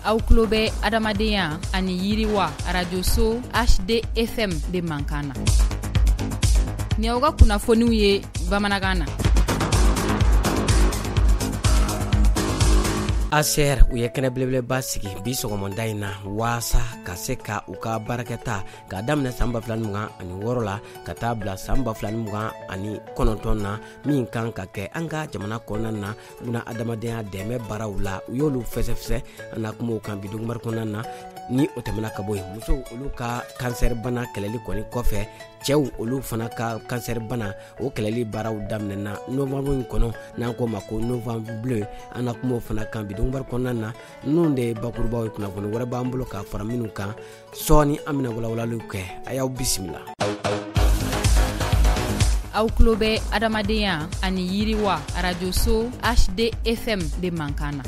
Aw tulo bɛ adamadenya ani yiriwa radio so HDFM de Mankana. Ni aw ka kunnafoniw ye bamanankan na. ACR u ye kɛnɛ belebeleba sigi bi sɔgɔmada in na waasa ka se ka u ka baarakɛta ka daminɛ san 2026 la ka taa bila san 2029 na min kan ka kɛ an ka jamana kɔnɔna na buna adamadenya dɛmɛ baaraw la u y'olu fɛsɛfɛsɛ an na kuma kan bi dugumari kɔnɔna na ni o tɛmɛna ka bɔ yen musow olu ka kansɛri bana kɛlɛli kɔni kɔfɛ cɛw olu fana ka kansɛri bana o kɛlɛli baaraw daminɛna novembre in kɔnɔ n'an ko ma ko novembre bleu an na kuma fana kan bi dugumari kɔnɔna na ninnu de bakurubaw ye kunnafoni wɛrɛ b'an bolo ka fara minnu kan sɔɔni an bɛna walawalaliw kɛ a y'aw bisimila. Aw tulo bɛ adamadenya ani yiriwa radio so HDFM de Mankana.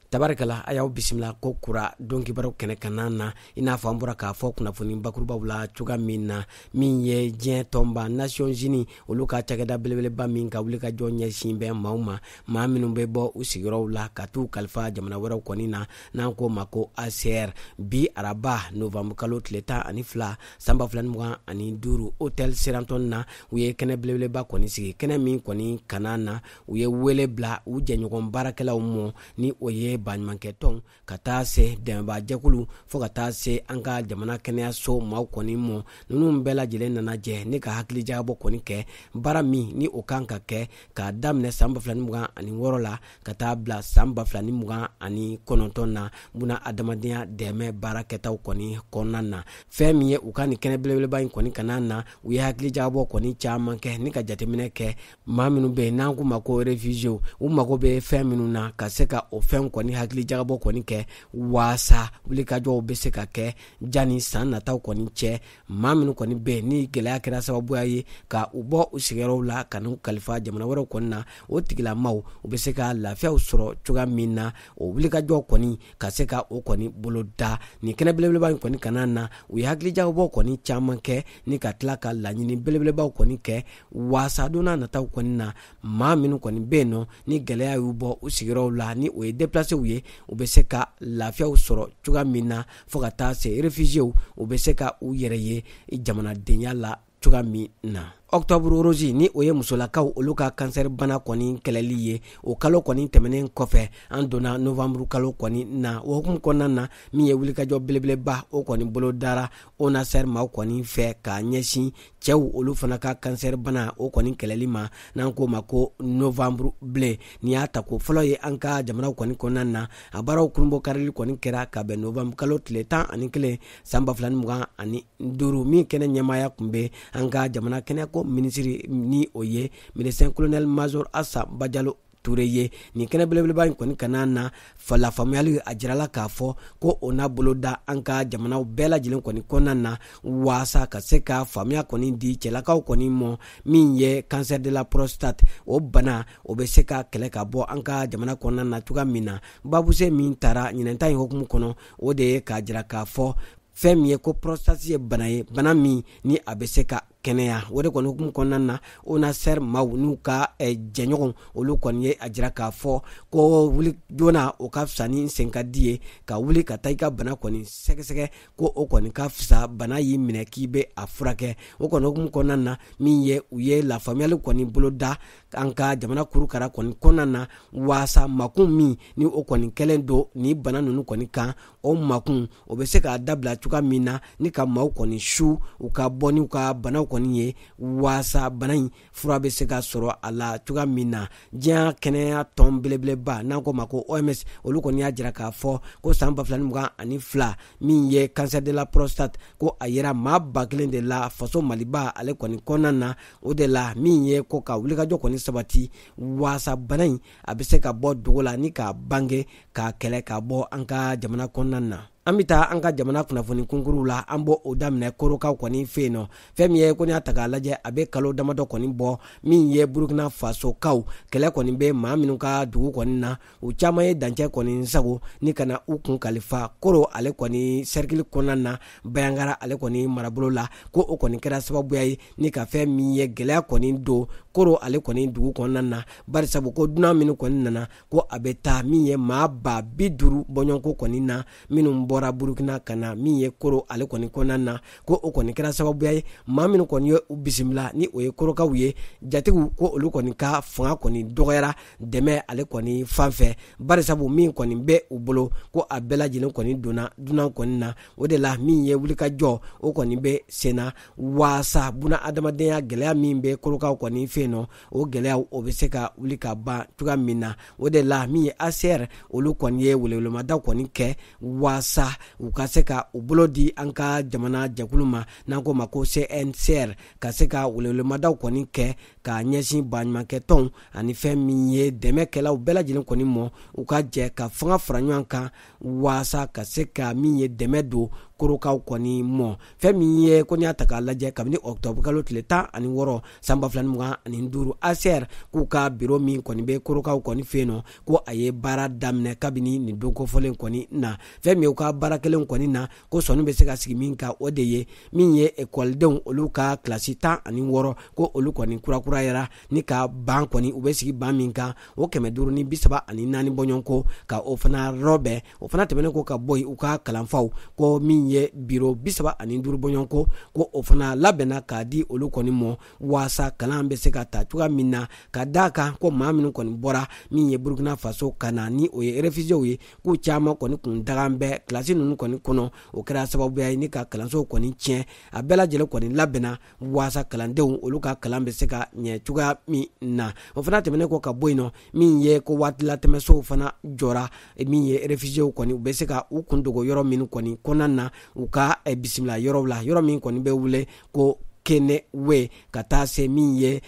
Tabarikala a y'aw bisimila ko kura donkibaraw kɛnɛ kanan na i n'a fɔ an bɔra k'a fɔ kunnafoni bakurubaw la cogoya min na min ye diɲɛ tɔnba Nations Unies olu ka cakɛda belebeleba min ka wuli ka jɔ ɲɛsin bɛ maaw ma maa minnu bɛ bɔ u sigiyɔrɔw la ka t'u kalifa jamana wɛrɛw kɔni na n'an ko ma ko ACR bi araba novembre kalo tile 12 san 2025 hôtel Seranton na u ye kɛnɛ belebeleba kɔni sigi kɛnɛ min kɔni kanan na u ye wele bila u jɛɲɔgɔn baarakɛlaw mɔ ni o ye baɲumankɛ tɔn ka taa se dɛmɛba jɛkulu fo ka taa se an ka jamana kɛnɛyaso maaw kɔni mɔ ninnu bɛɛ lajɛlen nana jɛ ne ka hakilijagabɔ kɔni kɛ baara min ni o kan ka kɛ k'a daminɛ san 2026 la ka taa bila san 2029 na buna adamadenya dɛmɛ baarakɛtaw kɔni kɔnɔna na fɛn min ye u ka nin kɛnɛ belebeleba in kɔni kanan na u ye hakilijagabɔ kɔni caman kɛ ni ka jateminɛ kɛ maa minnu bɛ yen n'an k'u ma ko réfugiés u mago bɛ fɛn minnu na ka se ka o fɛn kɔni hakili jagabɔ kɔni kɛ waasa wulikajɔw bɛ se ka kɛ jani san nataw kɔni cɛ maa minnu kɔni bɛ ni gɛlɛya kɛra sababuya ye ka u bɔ u sigiyɔrɔw la ka n'u kalifa jamana wɛrɛw kɔni na o tigilamaw u bɛ se ka lafiyaw sɔrɔ cogoya min na o wulikajɔw kɔni ka se ka o kɔni bolo da nin kɛnɛ belebeleba in kɔni kanan na u ye hakili jagabɔ kɔni caman kɛ ni ka tila ka laɲini belebelebaw kɔni kɛ waasa donna nataw kɔni na maa minnu kɔni bɛ yen nɔ ni gɛlɛya y'u bɔ u sigiyɔrɔw la ni o ye déplacé u ye u bɛ se ka lafiyaw sɔrɔ cogoya min na fo ka taa se réfugiés u bɛ se ka u yɛrɛ ye jamanadenya la cogoya min na. Octobre rose ni o ye musolakaw olu ka kansɛri bana kɔni kɛlɛli ye o kalo kɔni tɛmɛnen kɔfɛ an donna novembre kalo kɔni na o hukumu kɔnɔna na min ye wulikajɔ belebeleba o kɔni bolo dara ONASER maaw kɔni fɛ k'a ɲɛsin cɛw olu fana ka kansɛri bana o kɔni kɛlɛli ma n'an ko ma ko novembre bleu ni y'a ta ko fɔlɔ ye an ka jamanaw kɔni kɔnɔna na a baaraw kurunbɔ karili kɔni kɛra ka bɛn novembre kalo tile 11 san 2025 min kɛnɛ ɲɛmaaya kun bɛ an ka jamana kɛnɛyako ministre ni o ye médecin colonel major Assa Bajalo Touré ye nin kɛnɛ belebeleba in kɔni kanan na la faamuyali a jirala k'a fɔ ko o n'a bolo da an ka jamanaw bɛɛ lajɛlen kɔni kɔnɔna na waasa ka se ka faamuya kɔni di cɛlakaw kɔni mɔ min ye cancer de la prostate o bana o bɛ se ka kɛlɛ ka bɔ an ka jamana kɔnɔna na cogoya min na babuse min taara ɲinɛnta in hukumu kɔnɔ o de ye k'a jira k'a fɔ fɛn min ye ko prostate ye bana min ni a bɛ se ka kɛnɛya o de kɔni hukumu kɔnɔna na ONASER maaw n'u ka jɛɲɔgɔn olu kɔni ye a jira k'a fɔ ko wuli joona o ka fisa ni sen ka di ye ka wuli ka taa i ka bana kɔni sɛgɛsɛgɛ ko o kɔni ka fisa bana y'i minɛ k'i bɛ a furakɛ o kɔni hukumu kɔnɔna na min ye u ye lafaamuyali kɔni bolo da an ka jamana kurukara kɔni kɔnɔna na waasa makun min ni o kɔni kɛlen don ni bana ninnu kɔni kan o makun o bɛ se k'a dabila cogoya min na ni ka maaw kɔni su u ka bɔ n'u ka banaw kɔni ye waasa bana in fura bɛ se ka sɔrɔ a la cogoya min na diɲɛ kɛnɛya tɔn belebeleba n'an ko ma ko OMS olu kɔni y'a jira k'a fɔ ko san 2022 min ye cancer de la prostate ko a yera maa 1000 de la faso Maliba ale kɔni kɔnɔna na o de la min ye ko ka wulikajɔ kɔni sabati waasa bana in a bɛ se ka bɔ dogo la ni k'a bange k'a kɛlɛ ka bɔ an ka jamana kɔnɔna na. An bɛ taa an ka jamana kunnafoni kunkuruw la an bɔ o daminɛ korokaw kɔni fɛ yen nɔ fɛn min ye ko n'i y'a ta k'a lajɛ a bɛ kalo damadɔ kɔni bɔ min ye Burkina Faso kaw kɛlɛ kɔni bɛ maa minnu ka dugu kɔni na u caman ye dancɛ kɔni sago ni kana u kun kalifa koro ale kɔni cercle kɔnɔna na Bayangara ale kɔni marabolo la ko o kɔni kɛra sababuya ye ni ka fɛn min ye gɛlɛya kɔni don koro ale kɔni dugu kɔnɔna na barisabu ko dunan minnu kɔni nana ko a bɛ taa min ye maa ba 50 bɔɲɔgɔnko kɔni na minnu bɔra Burukina ka na min ye koro ale kɔni kɔnɔna na ko o kɔni kɛra sababuya ye maa minnu kɔni ye u bisimila ni o ye korokaw ye jatigiw ko olu kɔni ka fanga kɔni dɔgɔyara dɛmɛ ale kɔni fanfɛ barisabu min kɔni bɛ u bolo ko a bɛɛ lajɛlen kɔni donna dunan kɔni na o de la min ye wulikajɔ o kɔni bɛ senna waasa buna adamadenya gɛlɛya min bɛ korokaw kɔni fɛ yen nɔ o gɛlɛyaw o bɛ se ka wuli ka ban cogoya min na o de la min ye ACR olu kɔni ye welewelemada kɔni kɛ waasa u ka se ka u bolo di an ka jamana jɛkulu ma n'an ko ma ko CNCR ka se ka welewelemadaw kɔni kɛ ka ɲɛsin baɲumankɛ tɔnw ani fɛn min ye dɛmɛkɛlaw bɛɛ lajɛlen kɔni mɔ u ka jɛ ka fanga fara ɲɔgɔn kan waasa ka se ka min ye dɛmɛ don korokaw kɔni mɔ fɛn min ye ko n'i y'a ta k'a lajɛ kabini octobre kalo tile 16 san 2025 ACR k'u ka biro min kɔni bɛ korokaw kɔni fɛ yen nɔ ko a ye baara daminɛ kabini nin don kofɔlen kɔni na fɛn min u ka baara kelen kɔni na ko sɔnni bɛ se ka sigi min kan o de ye min ye ekɔlidenw olu ka kilasi 16 ko olu kɔni kurakurayara ni ka ban kɔni u bɛ sigi ban min kan o 534 bɔɲɔgɔnko ka o fana rɔbɛ o fana tɛmɛnen ko ka bɔ yen u ka kalanfaw ko min ye biro 35 bɔɲɔgɔnko ko o fana labɛnna k'a di olu kɔni mɔ waasa kalan bɛ se ka ta cogoya min na ka d'a kan ko maa minnu kɔni bɔra min ye Burkina Faso ka na ni o ye réfugiés ye k'u caman kɔni kun dagan bɛ kilasi ninnu kɔni kɔnɔ o kɛra sababuya ye ni ka kalanso kɔni tiɲɛ a bɛɛ lajɛlen kɔni labɛnna waasa kalandenw olu ka kalan bɛ se ka ɲɛ cogoya min na o fana tɛmɛnen kɔ ka bɔ yen nɔ min ye ko waati latɛmɛsow fana jɔra min ye réfugiés kɔni u bɛ se ka u kun dogo yɔrɔ minnu kɔni kɔnɔna na u ka bisimila yɔrɔ la yɔrɔ min kɔni bɛ wele ko kene we ka taa se min ye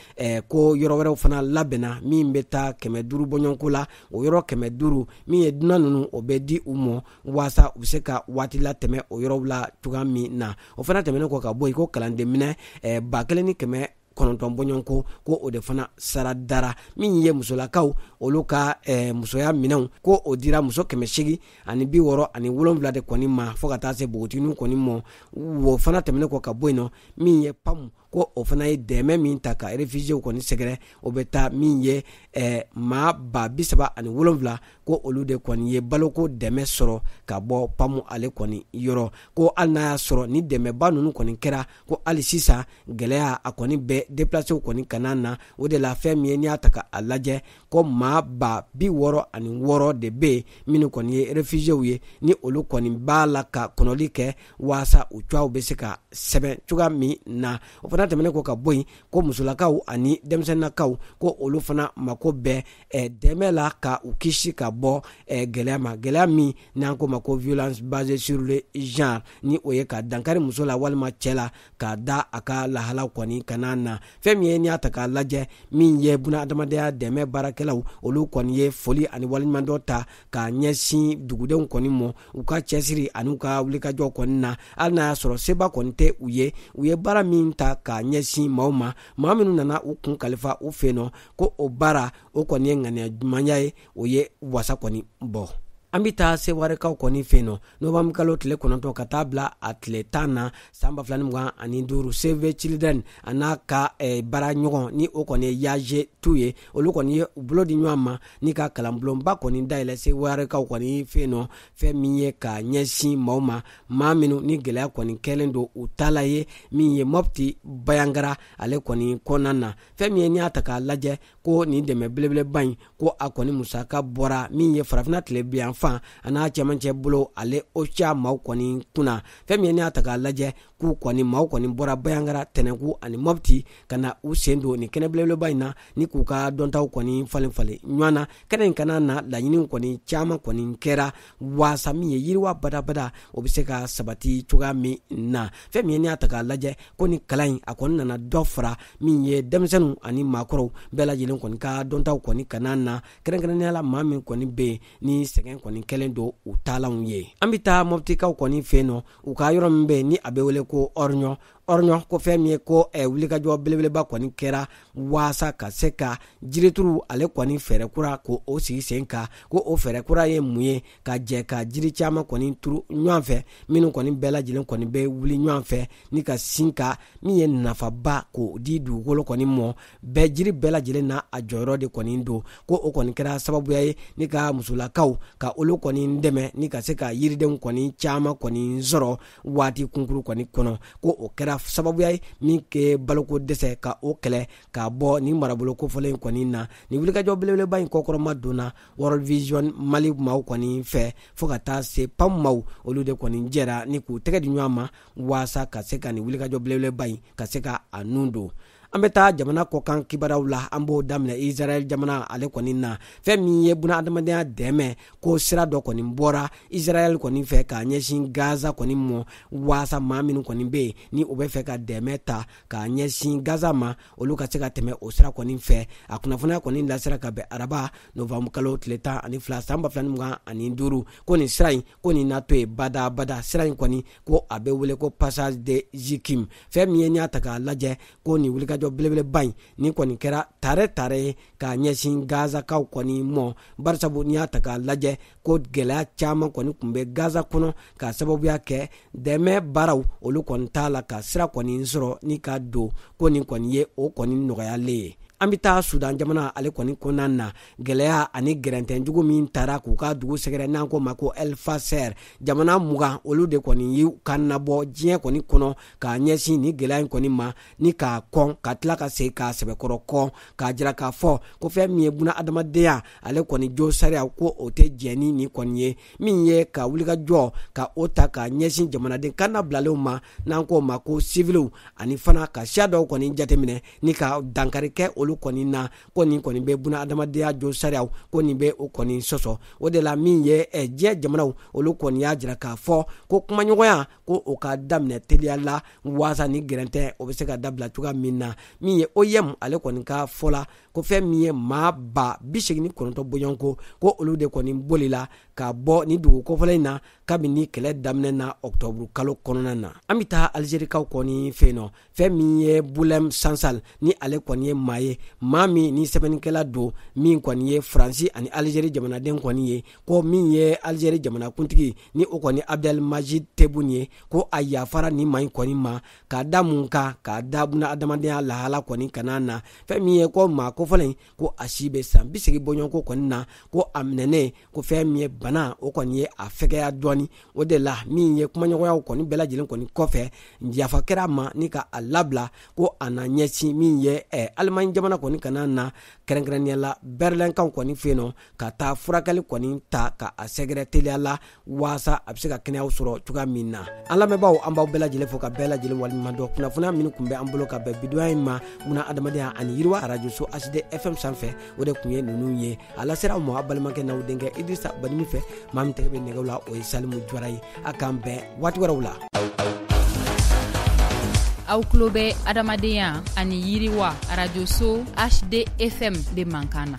ko yɔrɔ wɛrɛw fana labɛnna min bɛ taa 500 bɔɲɔgɔnko la o yɔrɔ 500 min ye dunan ninnu o bɛ di u mɔ waasa u bɛ se ka waati la tɛmɛ o yɔrɔw la cogoya min na o fana tɛmɛnen kɔ ka bɔ yen ko kalanden minɛ 1900 bɔɲɔgɔnko ko o de fana sara dara min ye musolakaw olu ka musoya minɛnw ko o dira muso 860 ani 67 de kɔni ma fo ka taa se bogotiginiw kɔni mɔ o fana tɛmɛnen kɔ ka bɔ yen nɔ min ye PAM ko o fana ye dɛmɛ min ta ka réfugiés kɔni sɛgɛrɛ o bɛ taa min ye maa ba 37 ko olu de kɔni ye baloko dɛmɛ sɔrɔ ka bɔ PAM ale kɔni yɔrɔ ko hali n'a y'a sɔrɔ ni dɛmɛba ninnu kɔni kɛra ko hali sisan gɛlɛya a kɔni bɛ déplacé kɔni kana na o de la fɛn min ye n'i y'a ta k'a lajɛ ko maa ba 66 de bɛ yen minnu kɔni ye réfugiés ye ni olu kɔni b'a la ka kɔnɔli kɛ waasa u cogoyaw bɛ se ka sɛbɛn cogoya min na o fana tɛmɛnen ko ka bɔ yen ko musolakaw ani denmisɛnninakaw ko olu fana mako bɛ dɛmɛ la ka u kisi ka bɔ gɛlɛya ma gɛlɛya min n'an ko ma ko violence basée sur le genre ni o ye ka dankari muso la walima cɛ la ka da a ka lahalaw kɔni kana na fɛn min ye n'i y'a ta k'a lajɛ min ye buna adamadenya dɛmɛ baarakɛlaw olu kɔni ye foli ani waliɲuman dɔ ta ka ɲɛsin dugudenw kɔni mɔ u ka cɛsiri ani u ka wulikajɔ kɔni na hali n'a y'a sɔrɔ seba kɔni tɛ u ye baara min ta ka ɲɛsin maaw ma maa minnu nana u kun kalifa u fɛ yen nɔ ko o baara o kɔni ye ŋaniya jumanya ye o ye wasa kɔni bɔ an bɛ taa sewarekaw kɔni fɛ yen nɔ novembre kalo tile 9 ka taa bila a tile 10 na san 2025 Save Children a n'a ka baara ɲɔgɔn ni o kɔni ye Yage tu ye olu kɔni ye u bolo di ɲɔgɔn ma ni ka kalanbulonba kɔni dayɛlɛ sewarekaw kɔni fɛ yen nɔ fɛn min ye ka ɲɛsin maaw ma maa minnu ni gɛlɛya kɔni kɛlen don u taala ye min ye Mopti Bayangara ale kɔni kɔnɔna na fɛn min ye n'i y'a ta k'a lajɛ ko nin dɛmɛ belebeleba in ko a kɔni musaka bɔra min ye farafinna tile biyan fan a n'a cɛmancɛ bolo ale OCHA maaw kɔni kunna fɛn min ye n'i y'a ta k'a lajɛ k'u kɔni maaw kɔni bɔra Bayangara Tɛnɛku ani Mopti ka na u sen don nin kɛnɛ belebeleba in na ni k'u ka dɔntaw kɔni falen ɲɔgɔn na kɛnɛ in kana na laɲiniw kɔni caman kɔni kɛra waasa min ye yiriwa badabada o bɛ se ka sabati cogoya min na fɛn min ye n'i y'a ta k'a lajɛ ko ni kalan in a kɔni nana dɔ fara min ye denmisɛnninw ani maakɔrɔw bɛɛ lajɛlen kɔni ka dɔntaw kɔni kana na kɛrɛnkɛrɛnnenya la maa min kɔni bɛ yen ni sɛgɛn kɔni kɛlen don u taalanw ye an bɛ taa Moptikaw kɔni fɛ yen nɔ u ka yɔrɔ min bɛ yen ni a bɛ wele ko ornyo ko fɛn min ye ko wulikajɔ belebeleba kɔni kɛra waasa ka se ka jirituru ale kɔni fɛɛrɛ kura ko o sigi sen kan ko o fɛɛrɛ kura ye mun ye ka jɛ ka jiri caman kɔni turu ɲɔgɔn fɛ minnu kɔni bɛɛ lajɛlen kɔni bɛ wuli ɲɔgɔn fɛ ni ka sin ka min ye nafaba ko di dugukolo kɔni mɔ bɛɛ jiri bɛɛ lajɛlen na a jɔyɔrɔ de kɔni don ko o kɔni kɛra sababuya ye ni ka musolakaw ka olu kɔni dɛmɛ ni ka se ka yiridenw kɔni caman kɔni sɔrɔ waati kunkuru kɔni kɔnɔ ko o kɛra sababuya ye min ke baloko dɛsɛ ka o kɛlɛ ka bɔ ni marabolo kofɔlen kɔni na ni wulikajɔ belebeleba in kɔkɔrɔma donna World Vision Mali maaw kɔni fɛ fo ka taa se PAM maaw olu de kɔni jɛra ni k'u tɛgɛ di ɲɔgɔn ma waasa ka se ka ni wulikajɔ belebeleba in ka se ka a nun don. An bɛ taa jamana kɔkan kibaraw la an b'o daminɛ Israel jamana ale kɔni na fɛn min ye buna adamadenya dɛmɛ ko sira dɔ kɔni bɔra Israel kɔni fɛ ka ɲɛsin Gaza kɔni mɔ waasa maa minnu kɔni bɛ yen ni o bɛ fɛ ka dɛmɛ ta ka ɲɛsin Gaza ma olu ka se ka tɛmɛ o sira kɔni fɛ a kunnafoniya kɔni lasera ka bɛn araba Novembre kalo tile 12 san 2025 ko nin sira in ko nin nato ye bada sira in kɔni ko a bɛ wele ko Passage de Jikim fɛn min ye n'i y'a ta k'a lajɛ ko nin wuli jɔ belebeleba in ni kɔni kɛra tare ka ɲɛsin Gazakaw kɔni mɔ barisabu n'i y'a ta k'a lajɛ ko gɛlɛya caman kɔni kun bɛ Gaza kɔnɔ ka sababuya kɛ dɛmɛ baaraw olu kɔni t'a la ka sira kɔni sɔrɔ ni ka don ko nin kɔni ye o kɔni nɔgɔyalen ye. An bɛ taa Sudan jamana ale kɔni kɔnɔna na gɛlɛya ani gɛrɛntɛnjugu min taara k'u ka dugu sɛgɛrɛ n'an ko ma ko El Fasser jamana 20 olu de kɔni y'u ka nabɔ diɲɛ kɔni kɔnɔ k'a ɲɛsin ni gɛlɛya in kɔni ma ni k'a kɔn ka tila ka segin k'a sɛbɛkɔrɔ kɔn k'a jira k'a fɔ ko fɛn min ye buna adamadenya ale kɔni jo sariya ko o tɛ jɛn ni nin kɔni ye min ye ka wulikajɔ ka o ta k'a ɲɛsin jamanaden kan nabilalenw ma n'an ko ma ko civiliw ani fana ka siya dɔw kɔni jateminɛ ni ka dankari kɛ olu kɔni na ko nin kɔni bɛ buna adamadenya jo sariyaw ko nin bɛ o kɔni sɔsɔ o de la min ye diɲɛ jamanaw olu kɔni y'a jira k'a fɔ ko kumaɲɔgɔnya ko o ka daminɛ teliya la waasa ni gɛrɛntɛ o bɛ se ka dabila cogoya min na min ye OIM ale kɔni ka fɔ la ko fɛn min ye maa ba 89 bɔɲɔgɔnko ko olu de kɔni bolila ka bɔ ni dugu kɔfɔlen in na kabini kɛlɛ daminɛ na Octobre kalo kɔnɔna na. An bɛ taa Algérikaw kɔni fɛ yen nɔ fɛn min ye Boulem Sansal ni ale kɔni ye maa ye maa min ni sɛbɛnnikɛla don min kɔni ye Faransi ani Algérie jamanaden kɔni ye ko min ye Algérie jamanakuntigi ni o kɔni Abdelmajid Tebboune ye ko a yafara ni maa in kɔni ma k'a da mun kan k'a da buna adamadenya lahala kɔni kana na fɛn min ye ko maa kofɔlen ko a si bɛ san 80 bɔɲɔgɔnko kɔni na ko a minɛnen ko fɛn min ye bana o kɔni ye a fɛgɛya dɔɔni o de la min ye kumaɲɔgɔnyaw kɔni bɛɛ lajɛlen kɔni kɔfɛ yafa kɛra ma ni ka a labila ko a na ɲɛsin min ye Allemagne jamana kɔni kana na kɛrɛnkɛrɛnnenya la Berlɛnkaw kɔni fɛ yen nɔ ka taa furakɛli kɔni ta ka a sɛgɛrɛ teliya la waasa a bɛ se ka kɛnɛyaw sɔrɔ cogoya min na. An lamɛnbaaw an b'aw bɛɛ lajɛlen fo ka bɛɛ lajɛlen waleɲuman dɔn kunnafoniya minnu kun bɛ an bolo ka bɛn bidoya in ma buna adamadenya ani yiriwa radio so HD FM sanfɛ o de kun ye ninnu ye a lasera ma a balimakɛ n'aw denkɛ Idrissa Badimi fɛ maa min tɛgɛ bɛ nɛgɛw la o ye Salimu Jwara ye a k'an bɛn waati wɛrɛw la. Aw tulo bɛ adamadenya ani yiriwa radio so HD FM de Mankana.